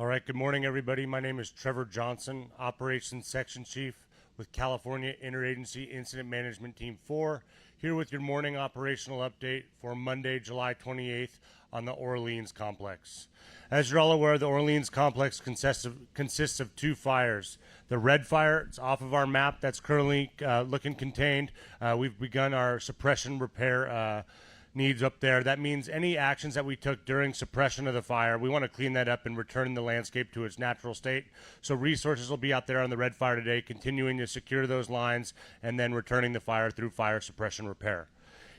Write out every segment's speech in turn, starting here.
All right, good morning, everybody. My name is Trevor Johnson, Operations Section Chief with California Interagency Incident Management Team 4, here with your morning operational update for Monday, July 28th on the Orleans Complex. As you're all aware, the Orleans Complex consists of two fires. The red fire, it's off of our map, that's currently looking contained. We've begun our suppression repair needs up there. That means any actions that we took during suppression of the fire, we want to clean that up and return the landscape to its natural state. So resources will be out there on the red fire today, continuing to secure those lines and then returning the fire through fire suppression repair.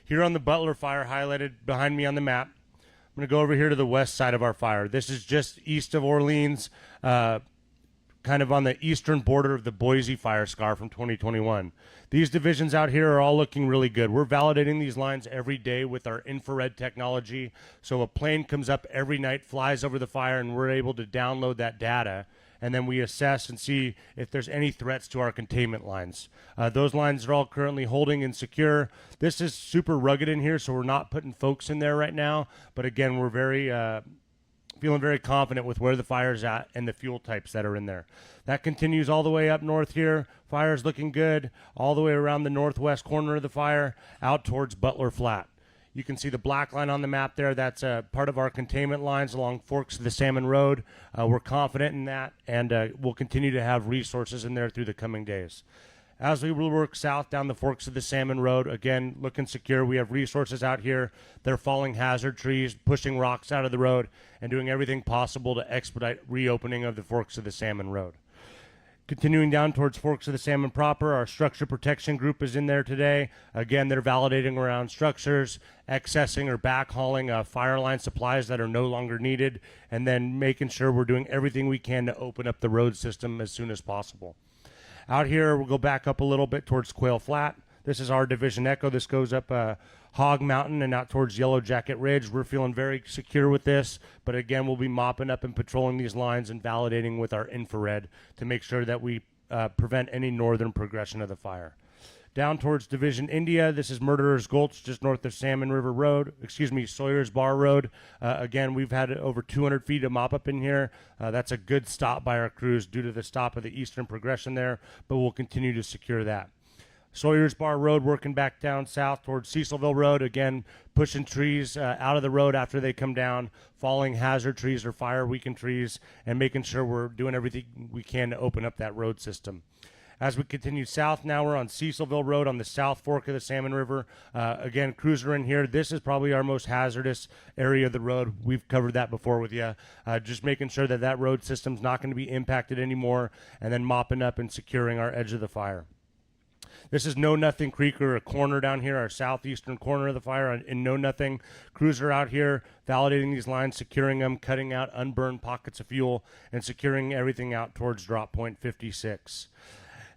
Here on the Butler fire, highlighted behind me on the map, I'm going to go over here to the west side of our fire. This is just east of Orleans, kind of on the eastern border of the Boise fire scar from 2021. These divisions out here are all looking really good. We're validating these lines every day with our infrared technology. So a plane comes up every night, flies over the fire, and we're able to download that data. And then we assess and see if there's any threats to our containment lines. Those lines are all currently holding and secure. This is super rugged in here, so we're not putting folks in there right now. But again, we're feeling very confident with where the fire's at and the fuel types that are in there. That continues all the way up north here. Fire's looking good all the way around the northwest corner of the fire out towards Butler Flat. You can see the black line on the map there. That's part of our containment lines along forks of the Salmon Road. We're confident in that, and we'll continue to have resources in there through the coming days. As we will work south down the forks of the Salmon Road, again, looking secure. We have resources out here. They're falling hazard trees, pushing rocks out of the road, and doing everything possible to expedite reopening of the forks of the Salmon Road. Continuing down towards forks of the Salmon proper, our structure protection group is in there today. Again, they're validating around structures, accessing or backhauling fire line supplies that are no longer needed, and then making sure we're doing everything we can to open up the road system as soon as possible. Out here, we'll go back up a little bit towards Quail Flat. This is our Division Echo. This goes up Hog Mountain and out towards Yellow Jacket Ridge. We're feeling very secure with this, but again, we'll be mopping up and patrolling these lines and validating with our infrared to make sure that we prevent any northern progression of the fire. Down towards Division India, this is Murderer's Gulch, just north of Sawyer's Bar Road. Again, we've had over 200 feet of mop up in here. That's a good stop by our crews due to the stop of the eastern progression there, but we'll continue to secure that. Sawyer's Bar Road, working back down south towards Cecilville Road, again, pushing trees out of the road after they come down, falling hazard trees or fire-weakened trees, and making sure we're doing everything we can to open up that road system. As we continue south, now we're on Cecilville Road on the south fork of the Salmon River. Again, crews are in here. This is probably our most hazardous area of the road. We've covered that before with you. Just making sure that that road system's not going to be impacted anymore, and then mopping up and securing our edge of the fire. This is Know Nothing Creek, or a corner down here, our southeastern corner of the fire in Know Nothing. Crews are out here validating these lines, securing them, cutting out unburned pockets of fuel, and securing everything out towards drop point 56.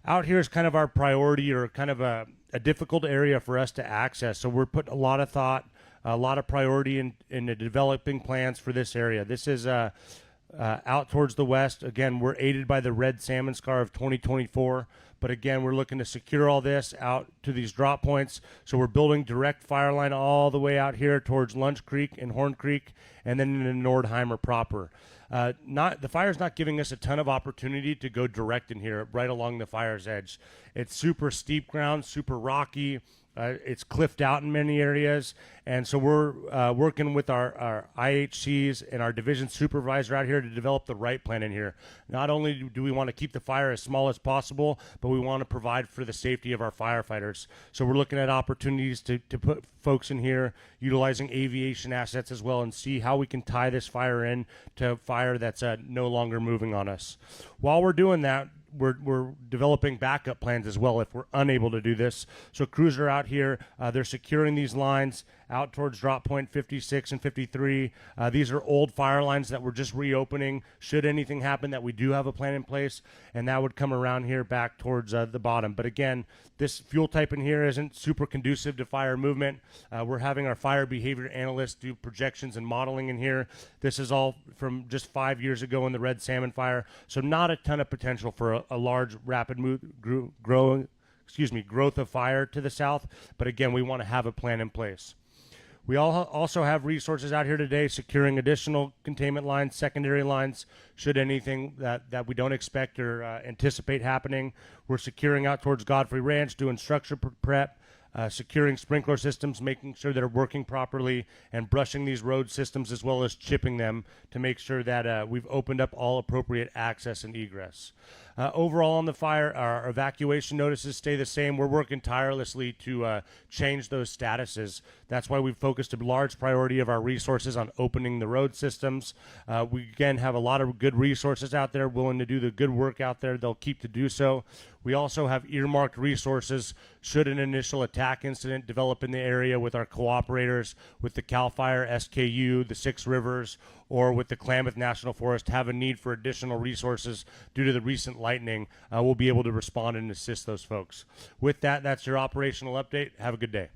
Out here is kind of our priority, or kind of a difficult area for us to access. So we're putting a lot of thought, a lot of priority in the developing plans for this area. This is out towards the west. Again, we're aided by the red salmon scar of 2024. But again, we're looking to secure all this out to these drop points. So we're building direct fire line all the way out here towards Lunch Creek and Horn Creek, and then in Nordheimer proper. The fire's not giving us a ton of opportunity to go direct in here, right along the fire's edge. It's super steep ground, super rocky. It's cliffed out in many areas, and so we're working with our IHCs and our division supervisor out here to develop the right plan in here. Not only do we want to keep the fire as small as possible, but we want to provide for the safety of our firefighters. So we're looking at opportunities to put folks in here, utilizing aviation assets as well, and see how we can tie this fire in to fire that's no longer moving on us. While we're doing that, we're developing backup plans as well if we're unable to do this. So crews are out here. They're securing these lines out towards drop point 56 and 53. These are old fire lines that we're just reopening. Should anything happen, that we do have a plan in place, and that would come around here back towards the bottom. But again, this fuel type in here isn't super conducive to fire movement. We're having our fire behavior analysts do projections and modeling in here. This is all from just 5 years ago in the red salmon fire, so not a ton of potential for a large, rapid growth of fire to the south. But again, we want to have a plan in place. We also have resources out here today securing additional containment lines, secondary lines, should anything that we don't expect or anticipate happening. We're securing out towards Godfrey Ranch, doing structure prep, securing sprinkler systems, making sure they're working properly, and brushing these road systems as well as chipping them to make sure that we've opened up all appropriate access and egress. Overall on the fire, our evacuation notices stay the same. We're working tirelessly to change those statuses. That's why we've focused a large priority of our resources on opening the road systems. We, again, have a lot of good resources out there willing to do the good work out there. They'll keep to do so. We also have earmarked resources should an initial attack incident develop in the area with our cooperators, with the CAL FIRE, SKU, the Six Rivers, or with the Klamath National Forest have a need for additional resources due to the recent lightning. We'll be able to respond and assist those folks. With that, that's your operational update. Have a good day.